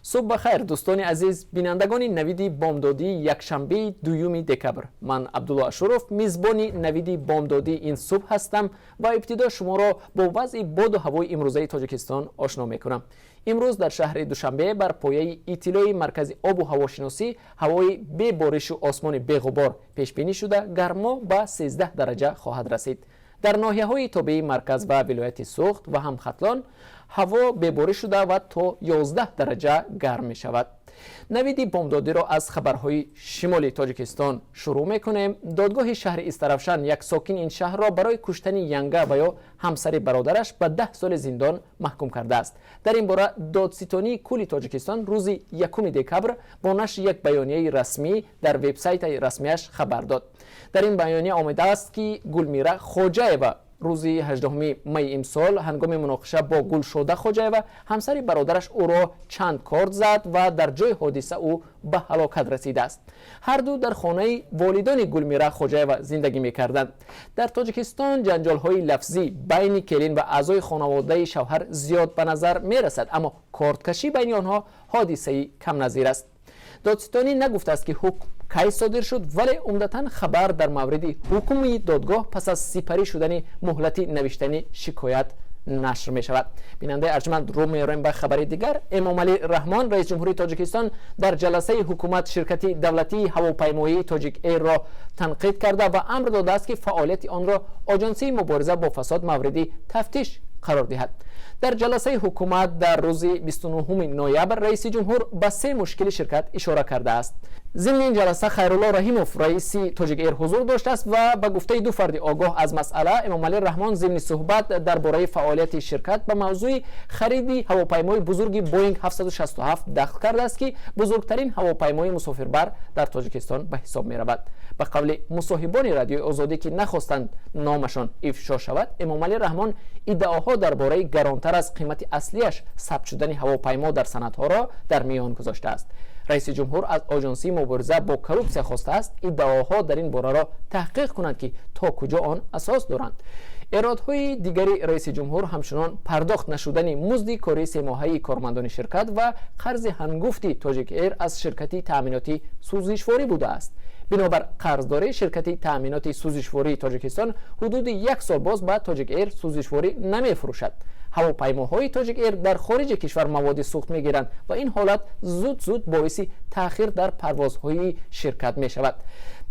صبح بخیر دوستان عزیز بینندگان نوید بامدادی یکشنبه دوم دکبر. من عبدالله اشرف میزبان نوید بامدادی این صبح هستم و ابتدا شما را با وضع باد و هوای امروزه تاجیکستان آشنا میکنم. امروز در شهر دوشنبه بر پایه اطلاع مرکز آب و هواشناسی هوای بی بارش و آسمان بی غبار پیش بینی شده گرما به 13 درجه خواهد رسید. در ناحیه‌های تابع مرکز و ولایت سوخت و هم ختلان هوا ببارش شده و تا 11 درجه گرم می شود. نوید بامدادی را از خبرهای شمال تاجیکستان شروع میکنیم. دادگاه شهر استرافشان یک ساکن این شهر را برای کشتن ینگه و یا همسر برادرش به 10 سال زندان محکوم کرده است. در این باره دادستانی کل تاجیکستان روز 1 دکبر با نشر یک بیانیه رسمی در وبسایت رسمیش خبر داد. در این بیانیه آمده است که گلمیرا خوجایوا روز 18 می امسال هنگام مناقشه با گلشوده خوجایوا همسر برادرش او را چند کارد زد و در جای حادثه او به هلاکت رسیده است. هر دو در خانه والدان گلمیرا خوجایوا زندگی می‌کردند. در تاجیکستان جنجال‌های لفظی بین کلین و اعضای خانواده شوهر زیاد به نظر می‌رسد، اما کارتکشی بین آنها حادثه‌ای کم نظیر است. دادستانی نگفته است که حکم کی صادر شد، ولی عمدتاً خبر در مورد حکم دادگاه پس از سپری شدن مهلت نوشتن شکایت نشر می شود. بیننده ارجمند رو می‌رویم به خبر دیگر. امامعلی رحمان رئیس جمهوری تاجیکستان در جلسه حکومت شرکت دولتی هواپیمایی تاجیک ایر را تنقید کرده و امر داده است که فعالیت آن را آژانسی مبارزه با فساد مورد تفتیش قرار دهد. در جلسه حکومت در روز 29 نوامبر رئیس جمهور به 3 مشکل شرکت اشاره کرده است. ضمن این جلسه خیرالله رحیموف رئیس تاجیک ایر حضور داشته است و به گفته 2 فرد آگاه از مسئله امامعلی رحمان ضمن صحبت درباره فعالیت شرکت به موضوع خرید هواپیمای بزرگ بوینگ 767 دخل کرده است که بزرگترین هواپیمای مسافربر در تاجیکستان به حساب می رود. به قول مصاحبان رادیوی آزادی که نخواستند نامشان افشا شود، امامعلی رحمان ادعاها درباره گرانتر از قیمت اصلیش ثبت شدن هواپیما در سندها را در میان گذاشته است. رئیس جمهور از آژانسی مبارزه با کروپسیا خواسته است ادعاها در این باره را تحقیق کنند که تا کجا آن اساس دارند. ایرادهای دیگری رئیس جمهور همچنان پرداخت نشدن مزد کاری 3 ماهه کارمندان شرکت و قرض هنگفتی تاجیک ایر از شرکت تأمیناتی سوزشواری بوده است. بنابر قرضداری شرکت تأمینات سوزشواری تاجیکستان حدود 1 سال باز به تاجیک ایر سوزشواری نمی فروشد. هواپیماهای تاجیک ایر در خارج کشور مواد سوخت میگیرند و این حالت زود باعث تأخیر در پروازهای شرکت می شود.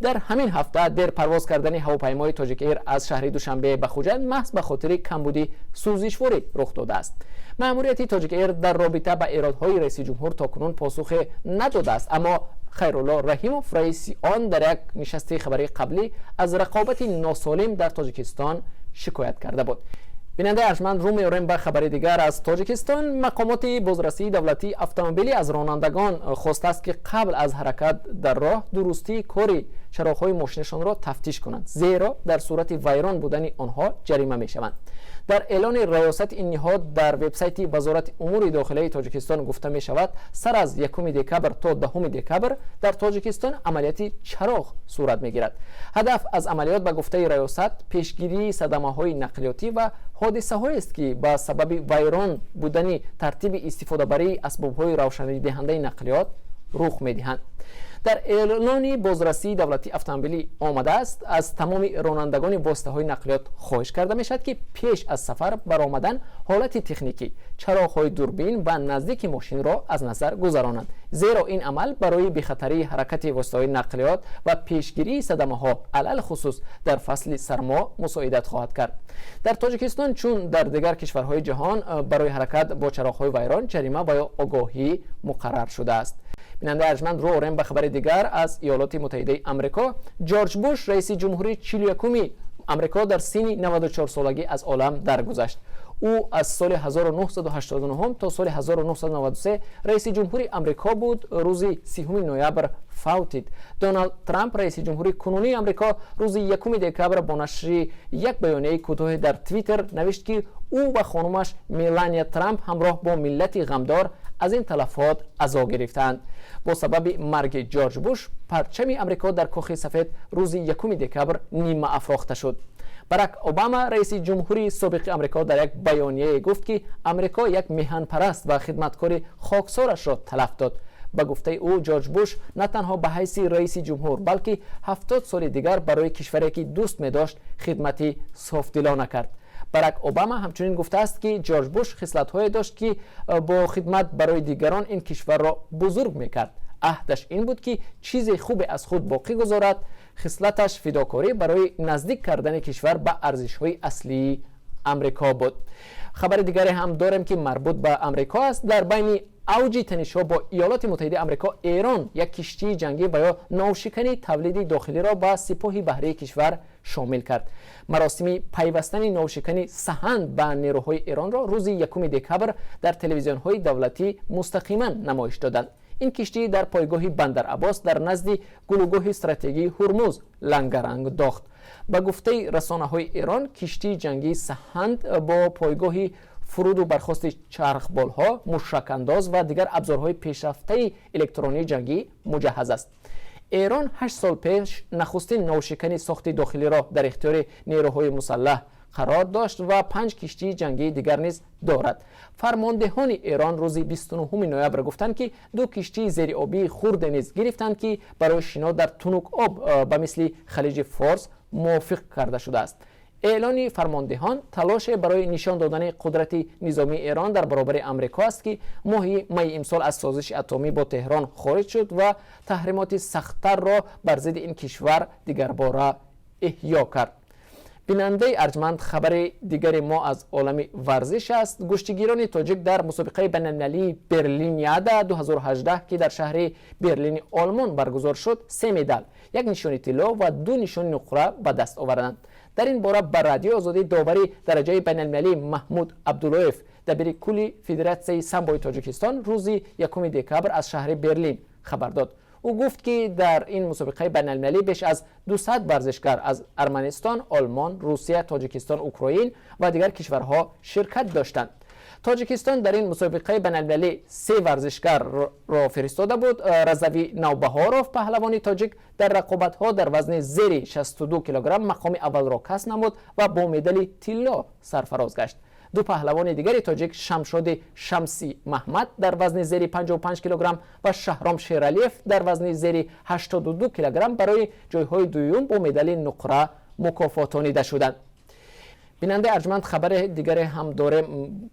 در همین هفته در پرواز کردن هواپیمای تاجیک ایر از شهر دوشنبه به خوجند محض به خاطر کمبود سوزشواری رخ داده است. مأموریت تاجیک ایر در رابطه با ایرادهای رئیس جمهور تاکنون پاسخ نداده است، اما خیرالله رحیموف رئیس آن در یک نشست خبری قبلی از رقابت ناسالم در تاجیکستان شکایت کرده بود. بیننده ارجمند رو می‌رویم به خبر دیگر از تاجیکستان. مقامات بازرسی دولتی اتومبیلی از رانندگان خواسته است که قبل از حرکت در راه درستی کاری چراغ‌های ماشینشان را تفتیش کنند، زیرا در صورت ویران بودن آنها جریمه می‌شوند. در اعلان ریاست این نهاد در وبسایت وزارت امور داخلی تاجیکستان گفته می شود سر از 1 دکبر تا 10 دکبر در تاجیکستان عملیات چراغ صورت می گیرد. هدف از عملیات به گفته ریاست پیشگیری صدمه‌های نقلیاتی و حادثه هایی است که با سبب ویران بودن ترتیب استفاده بری اسباب‌های روشنایی دهنده نقلیات رخ می دهند. در اعلان بازرسی دولتی اتومبیلی آمده است از تمام رانندگان واسطه‌های نقلیات خواهش کرده می شود که پیش از سفر برآمدن حالت تکنیکی چراغ‌های دوربین و نزدیک ماشین را از نظر گذرانند، زیرا این عمل برای بی‌خطری حرکت واسطه‌های نقلیات و پیشگیری صدمه‌ها علل خصوص در فصل سرما مساعدت خواهد کرد. در تاجیکستان چون در دیگر کشورهای جهان برای حرکت با چراغ‌های ویران جریمه و یا آگاهی مقرر شده است. بیننده ارجمند رو اوریم به خبر دیگر از ایالات متحده آمریکا. جورج بوش رئیس جمهوری 41 آمریکا در سن 94 سالگی از عالم درگذشت. او از سال 1989 تا سال 1993 رئیس جمهوری آمریکا بود. روز 30 نوامبر فوتید. دونالد ترامپ رئیس جمهوری کنونی آمریکا روز 1 دکبر با نشر یک بیانیه کوتاه در توییتر نوشت که او و خانمش میلانیا ترامپ همراه با ملت غمدار از این تلفات عزا گرفتند. با سبب مرگ جورج بوش پرچم آمریکا در کاخ سفید روز 1 دکبر نیمه افراخته شد. барак обама раиси ҷумҳури собиқи амрико дар як баёнияе гуфт ки амрико як меҳанпараст ва хидматкори хоксорашро талаф дод. ба гуфтаи ӯ ҷорҷ буш на танҳо ба ҳайси раиси ҷумҳур балки 70 соли дигар барои кишваре ки дӯст медошт хидмати софдилона кард. барак обама ҳамчунин гуфтааст ки ҷорҷ буш хислатҳое дошт ки бо хидмат барои дигарон ин кишварро бузург мекард. аҳдаш ин буд ки чизе хубе аз худ боқӣ гузорад. хислаташ фидокорӣ барои наздик кардани кишвар ба арзишҳои аслии амрико буд. хабари дигаре ҳам дорем ки марбут ба амрико аст. дар байни авҷи танишҳо бо иёлоти муттаҳидаи амрико эрон як киштии ҷангӣ ва ё навшикани тавлиди дохилиро ба сипоҳи баҳрии кишвар шомил кард. маросими пайвастани навшикани саҳанд ба нерӯҳои эронро рӯзи 1 декабр дар телевизионҳои давлатӣ мустақиман намоиш доданд. ин киштӣ дар пойгоҳи Бандар Аббос дар назди гулугоҳи стратегии Ҳурмуз лангаранг дохт. ба гуфтаи расонаҳои Эрон, киштии ҷангии саҳанд бо пойгоҳи фуруду бархости чархболҳо, мушакандоз ва дигар абзорҳои пешрафтаи электронии ҷангӣ муҷаҳҳаз аст. Эрон 8 сол пеш нахустин навшикани сохти дохилиро дар ихтиёри нерӯҳои мусаллаҳ қарор дошт ва 5 киштии ҷангии дигар низ дорад. фармондеҳони Эрон рӯзи 29 ноябр гуфтанд ки 2 киштии зериобии хурде низ гирифтанд ки барои шино дар тунук об ба мисли халиҷи Форс мувофиқ карда шудааст. эълони фармондеҳон талоше барои нишон додани қудрати низомии Эрон дар баробари амрико аст ки моҳи майи имсол аз созиши атомӣ бо Теҳрон хориҷ шуд ва таҳримоти сахттарро бар зидди ин кишвар дигарбора иҳьё кард. бинандаи арҷманд, хабари дигари мо аз олами варзиш аст. гӯштигирони тоҷик дар мусобиқаи байналмилалии Берлиниада 2018 ки дар шаҳри Берлини Олмон баргузор шуд 3 медал, 1 нишони тилло ва 2 нишони нуқра ба даст оварданд. дар ин бора ба радиои озодии доварӣ дараҷаи байналмилалии Маҳмуд Абдуллоев, дабири кулли Федератсияи самбои Тоҷикистон рӯзи 1 декабр аз шаҳри Берлин хабар дод. ӯ гуфт ки дар ин мусобиқаи байналмилалӣ беш аз 200 варзишгар аз Арманистон, Олмон, Русия, Тоҷикистон, Украин ва дигар кишварҳо ширкат доштанд. Тоҷикистон дар ин мусобиқаи байналмилалӣ 3 варзишгарро фиристода буд. Разави Навбаҳоров, паҳлавони тоҷик, дар рақобатҳо дар вазни зери 62 килограмм мақоми аввалро касб намуд ва бо медали тилло сарфароз гашт. 2 паҳлавони дигари тоҷик, Шамшоди Шамсӣ Маҳмад дар вазни зери 55 килограмм ва Шаҳром Шералиев дар вазни зери 82 килограмм барои ҷойҳои дуюм бо медали нуқра мукофотонида шуданд. бинандаи арҷманд, хабари дигаре ҳам дорем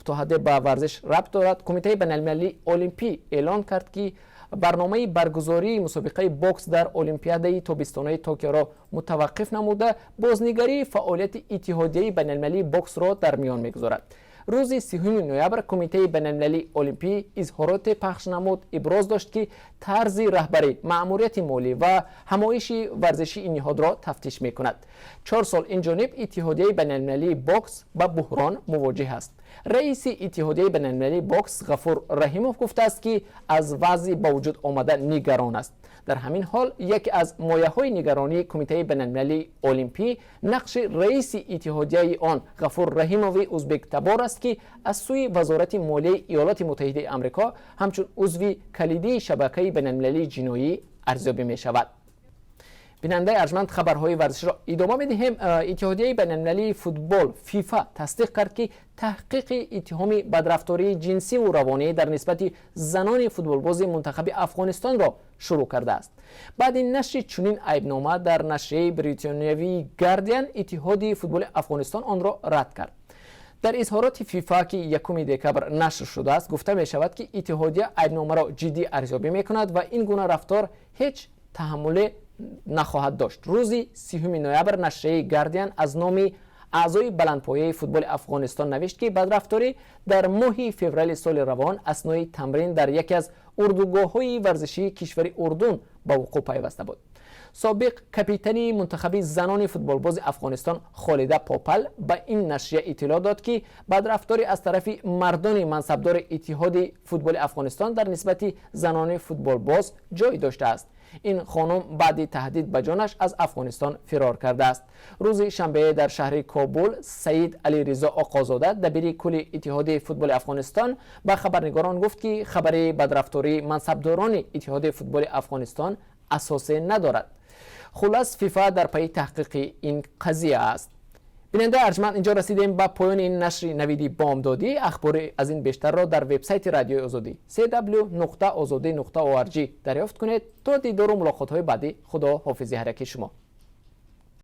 то ҳадде ба варзиш рабт дорад. Кумитаи байналмилалии олимпӣ эълон кард ки барномаи баргузории мусобиқаи бокс дар олимпиадаи тобистонаи Токиоро мутаваққиф намуда, бознигарии фаъолияти иттиҳодияи байналмилалии боксро дар миён мегузорад. рӯзи 30 ноябр Кумитаи байналмилалии олимпӣ изҳороте пахш намуд, иброз дошт ки тарзи раҳбарӣ, маъмурияти молӣ ва ҳамоиши варзиши ин ниҳодро тафтиш мекунад. 4 сол инҷониб иттиҳодияи байналмилалии бокс ба буҳрон мувоҷиҳ аст. раиси иттиҳодияи байналмилалии бокс Ғафур Раҳимов гуфтааст ки аз вазъи ба вуҷуд омада нигарон аст. дар ҳамин ҳол яке аз мояҳои нигаронии Кумитаи байналмилалии олимпӣ нақши раиси иттиҳодияи он Ғафур Раҳимови Узбектабор аст ки аз сӯи вазорати молияи Иёлоти Муттаҳидаи Амрико ҳамчун узви калидии шабакаи байналмилалии ҷиноӣ арзёбӣ мешавад. бинандаи арҷманд, хабарҳои варзишро идома медиҳем. иттиҳодияи байналмилалии футбол ФИФА тасдиқ кард ки таҳқиқи иттиҳоми бадрафтории ҷинсиву равонӣ дар нисбати занони футболбози мунтахаби Афғонистонро шурӯъ кардааст. баъди нашри чунин айбнома дар нашрияи бритониявии Guardian, иттиҳоди футболи Афғонистон онро рад кард. дар изҳороти ФИФА ки 1 декабр нашр шудааст, гуфта мешавад ки иттиҳодия айбномаро ҷиддӣ арзёбӣ мекунад ва ин гуна рафтор ҳеҷ таҳаммуле нахоҳад дошт. рӯзи 30 ноябр нашрияи Guardian аз номи аъзои баландпояи футболи Афғонистон навишт ки бадрафторӣ дар моҳи феврали соли равон аснои тамрин дар яке аз урдугоҳҳои варзишии кишвари Урдун ба вуқӯъ пайваста буд. собиқ капитани мунтахаби занони футболбози Афғонистон Холида Попал ба ин нашрия иттилоъ дод ки бадрафторӣ аз тарафи мардони мансабдори иттиҳоди футболи Афғонистон дар нисбати занони футболбоз ҷой доштааст. ин хонум баъди таҳдид ба ҷонаш аз Афғонистон фирор кардааст. рӯзи шанбе дар шаҳри Кобул Саид Алиризо Оқозода, дабири кулли иттиҳоди футболи Афғонистон, ба хабарнигорон гуфт ки хабари бадрафтории мансабдорони иттиҳоди футболи Афғонистон асосе надорад. хулас ФИФА дар пайи таҳқиқи ин қазия аст. بیننده ارجمند، اینجا رسیدیم به پایان این نشر نویدی بامدادی. اخبار از این بیشتر را در وبسایت رادیو آزادی www.azadi.org دریافت کنید. تا دیدار و ملاقات های بعدی، خدا حافظی هر یک شما.